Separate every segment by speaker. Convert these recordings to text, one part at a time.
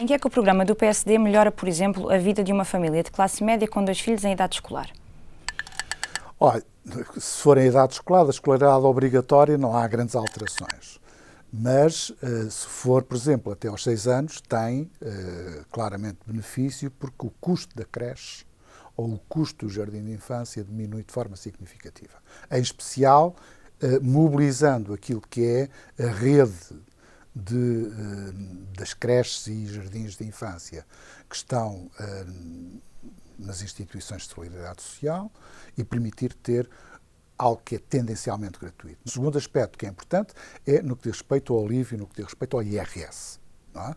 Speaker 1: Em que é que o programa do PSD melhora, por exemplo, a vida de uma família de classe média com 2 filhos em idade escolar?
Speaker 2: Olha, se for em idade escolar, a escolaridade obrigatória não há grandes alterações. Mas, se for, por exemplo, até aos 6 anos, tem claramente benefício, porque o custo da creche ou o custo do jardim de infância diminui de forma significativa. Em especial, mobilizando aquilo que é a rede das creches e jardins de infância que estão nas instituições de solidariedade social e permitir ter algo que é tendencialmente gratuito. O segundo aspecto que é importante é no que diz respeito ao alívio, no que diz respeito ao IRS. Não é?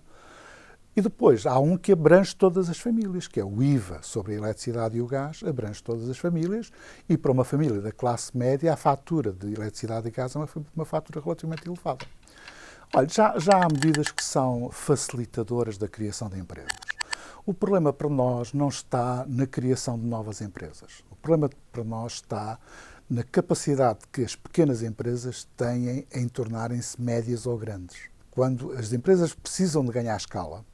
Speaker 2: E depois há um que abrange todas as famílias, que é o IVA sobre a eletricidade e o gás, abrange todas as famílias, e para uma família da classe média a fatura de eletricidade e gás é uma fatura relativamente elevada. Olha, já há medidas que são facilitadoras da criação de empresas. O problema para nós não está na criação de novas empresas. O problema para nós está na capacidade que as pequenas empresas têm em tornarem-se médias ou grandes. Quando as empresas precisam de ganhar escala,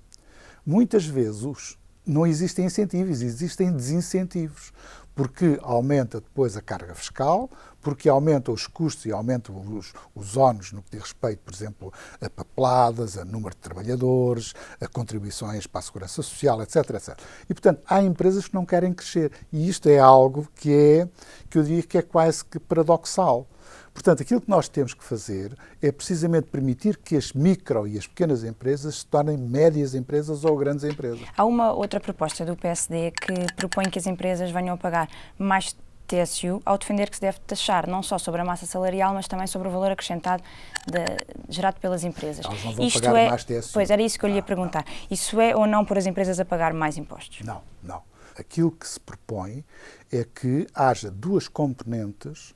Speaker 2: muitas vezes não existem incentivos, existem desincentivos, porque aumenta depois a carga fiscal, porque aumenta os custos e aumenta os ónus no que diz respeito, por exemplo, a papeladas, a número de trabalhadores, a contribuições para a segurança social, etc, etc. E, portanto, há empresas que não querem crescer. E isto é algo que eu diria que é quase que paradoxal. Portanto, aquilo que nós temos que fazer é precisamente permitir que as micro e as pequenas empresas se tornem médias empresas ou grandes empresas.
Speaker 1: Há uma outra proposta do PSD que propõe que as empresas venham a pagar mais TSU ao defender que se deve taxar não só sobre a massa salarial, mas também sobre o valor acrescentado gerado pelas empresas.
Speaker 2: Elas não vão pagar mais TSU.
Speaker 1: Pois, era isso que eu lhe ia perguntar. Não. Isso é ou não pôr as empresas a pagar mais impostos?
Speaker 2: Não. Aquilo que se propõe é que haja duas componentes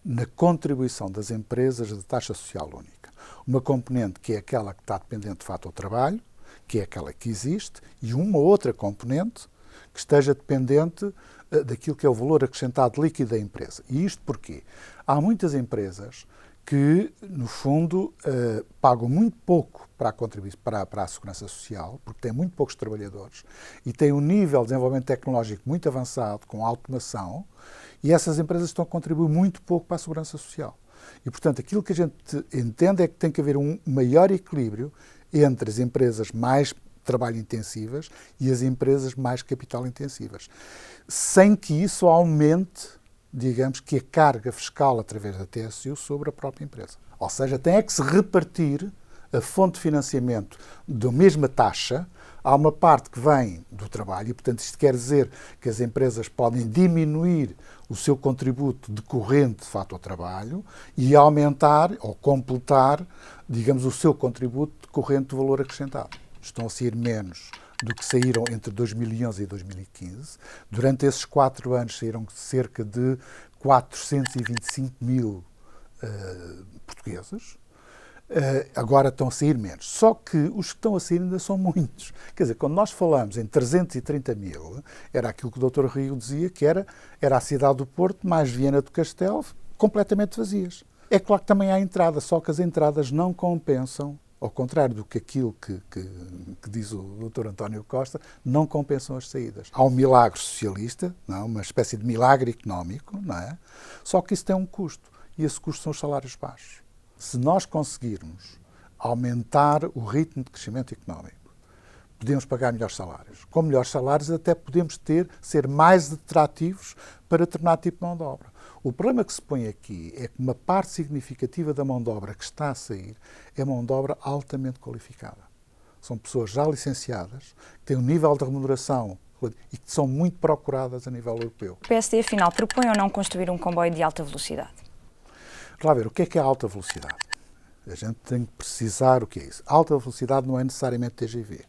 Speaker 2: na contribuição das empresas da taxa social única. Uma componente que é aquela que está dependente de fato ao trabalho, que é aquela que existe, e uma outra componente que esteja dependente daquilo que é o valor acrescentado líquido da empresa. E isto porquê? Há muitas empresas que, no fundo, pagam muito pouco para a segurança social, porque têm muito poucos trabalhadores e têm um nível de desenvolvimento tecnológico muito avançado, com automação, e essas empresas estão a contribuir muito pouco para a segurança social. E, portanto, aquilo que a gente entende é que tem que haver um maior equilíbrio entre as empresas mais trabalho-intensivas e as empresas mais capital-intensivas, sem que isso aumente, digamos, que a carga fiscal através da TSU sobre a própria empresa. Ou seja, tem que se repartir a fonte de financiamento da mesma taxa. Há uma parte que vem do trabalho e, portanto, isto quer dizer que as empresas podem diminuir o seu contributo decorrente, de fato, ao trabalho e aumentar ou completar, digamos, o seu contributo decorrente do valor acrescentado. Estão a sair menos do que saíram entre 2011 e 2015. Durante esses 4 anos saíram cerca de 425 mil portugueses. Agora estão a sair menos. Só que os que estão a sair ainda são muitos. Quer dizer, quando nós falamos em 330 mil, era aquilo que o Dr. Rio dizia, que era a cidade do Porto mais Viana do Castelo, completamente vazias. É claro que também há entrada, só que as entradas não compensam, ao contrário do que aquilo que diz o Dr. António Costa, não compensam as saídas. Há um milagre socialista, não, uma espécie de milagre económico, não é? Só que isso tem um custo, e esse custo são os salários baixos. Se nós conseguirmos aumentar o ritmo de crescimento económico, podemos pagar melhores salários. Com melhores salários até podemos ser mais atrativos para determinado tipo de mão de obra. O problema que se põe aqui é que uma parte significativa da mão de obra que está a sair é mão de obra altamente qualificada. São pessoas já licenciadas, que têm um nível de remuneração e que são muito procuradas a nível europeu.
Speaker 1: O PSD, afinal, propõe ou não construir um comboio de alta velocidade?
Speaker 2: Vamos lá ver, o que é alta velocidade? A gente tem que precisar o que é isso. Alta velocidade não é necessariamente TGV.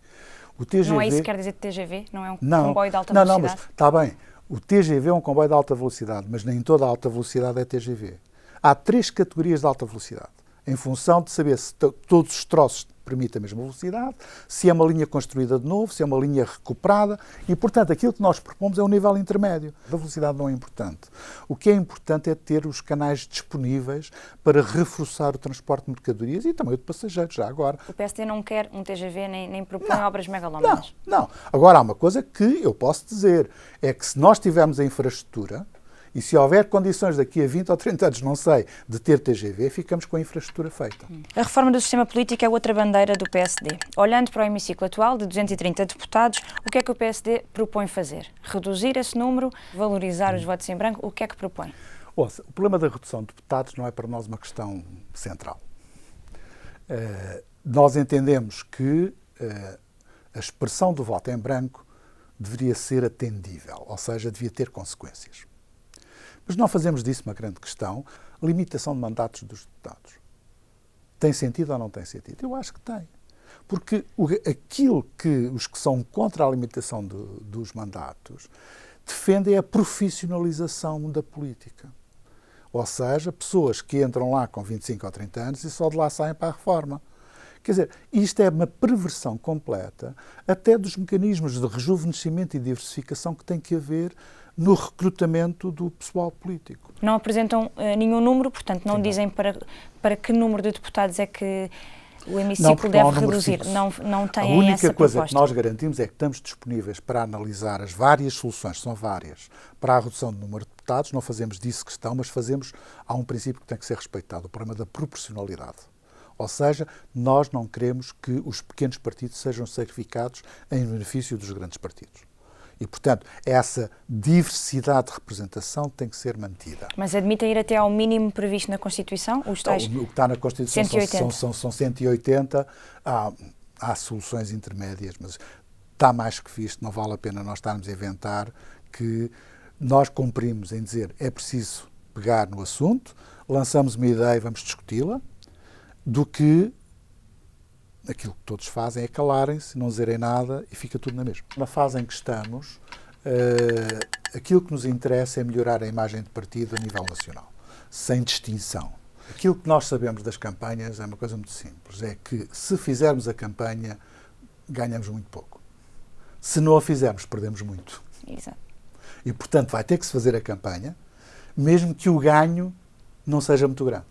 Speaker 2: O TGV...
Speaker 1: Não é isso que quer dizer TGV? Não é um comboio de alta velocidade?
Speaker 2: Não, mas está bem. O TGV é um comboio de alta velocidade, mas nem toda a alta velocidade é TGV. Há 3 categorias de alta velocidade, em função de saber se todos os troços permite a mesma velocidade, se é uma linha construída de novo, se é uma linha recuperada e, portanto, aquilo que nós propomos é um nível intermédio. A velocidade não é importante. O que é importante é ter os canais disponíveis para reforçar o transporte de mercadorias e também o de passageiros, já agora.
Speaker 1: O PSD não quer um TGV nem propõe obras megalómanas?
Speaker 2: Não. Agora, há uma coisa que eu posso dizer, é que se nós tivermos a infraestrutura, e se houver condições daqui a 20 ou 30 anos, não sei, de ter TGV, ficamos com a infraestrutura feita.
Speaker 1: A reforma do sistema político é outra bandeira do PSD. Olhando para o hemiciclo atual, de 230 deputados, o que é que o PSD propõe fazer? Reduzir esse número? Valorizar os votos em branco? O que é que propõe?
Speaker 2: Ouça, o problema da redução de deputados não é para nós uma questão central. Nós entendemos que a expressão do voto em branco deveria ser atendível, ou seja, devia ter consequências. Mas não fazemos disso uma grande questão. Limitação de mandatos dos deputados. Tem sentido ou não tem sentido? Eu acho que tem. Porque aquilo que os que são contra a limitação dos mandatos defendem a profissionalização da política. Ou seja, pessoas que entram lá com 25 ou 30 anos e só de lá saem para a reforma. Quer dizer, isto é uma perversão completa até dos mecanismos de rejuvenescimento e diversificação que tem que haver no recrutamento do pessoal político.
Speaker 1: Não apresentam nenhum número, portanto, não dizem para que número de deputados é que o hemiciclo deve reduzir. Não têm essa proposta.
Speaker 2: A única coisa que nós garantimos é que estamos disponíveis para analisar as várias soluções, são várias, para a redução do número de deputados. Não fazemos disso questão, mas há um princípio que tem que ser respeitado, o problema da proporcionalidade. Ou seja, nós não queremos que os pequenos partidos sejam sacrificados em benefício dos grandes partidos. E, portanto, essa diversidade de representação tem que ser mantida.
Speaker 1: Mas admitem ir até ao mínimo previsto na Constituição?
Speaker 2: O que está na Constituição
Speaker 1: 180.
Speaker 2: São 180. Há soluções intermédias, mas está mais que visto, não vale a pena nós estarmos a inventar que nós cumprimos em dizer é preciso pegar no assunto, lançamos uma ideia e vamos discuti-la, do que aquilo que todos fazem é calarem-se, não dizerem nada e fica tudo na mesma. Na fase em que estamos, aquilo que nos interessa é melhorar a imagem de partido a nível nacional, sem distinção. Aquilo que nós sabemos das campanhas é uma coisa muito simples, é que se fizermos a campanha, ganhamos muito pouco. Se não a fizermos, perdemos muito.
Speaker 1: Exato.
Speaker 2: E, portanto, vai ter que se fazer a campanha, mesmo que o ganho não seja muito grande.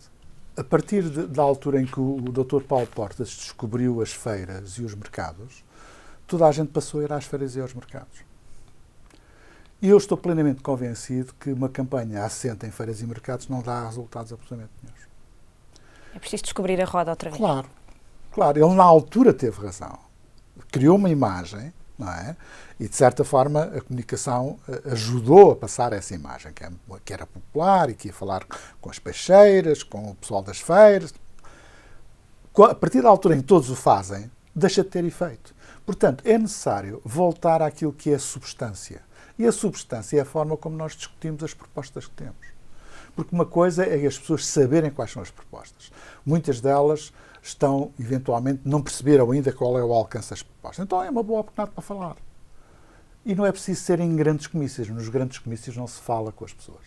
Speaker 2: A partir da altura em que o Dr. Paulo Portas descobriu as feiras e os mercados, toda a gente passou a ir às feiras e aos mercados. E eu estou plenamente convencido que uma campanha assente em feiras e mercados não dá resultados absolutamente nenhum.
Speaker 1: É preciso descobrir a roda outra vez.
Speaker 2: Claro. Ele na altura teve razão. Criou uma imagem, não é? E, de certa forma, a comunicação ajudou a passar essa imagem, que era popular e que ia falar com as peixeiras, com o pessoal das feiras. A partir da altura em que todos o fazem, deixa de ter efeito. Portanto, é necessário voltar àquilo que é a substância. E a substância é a forma como nós discutimos as propostas que temos. Porque uma coisa é as pessoas saberem quais são as propostas. Muitas delas eventualmente, não perceberam ainda qual é o alcance das propostas. Então é uma boa oportunidade para falar. E não é preciso ser em grandes comícios. Nos grandes comícios não se fala com as pessoas.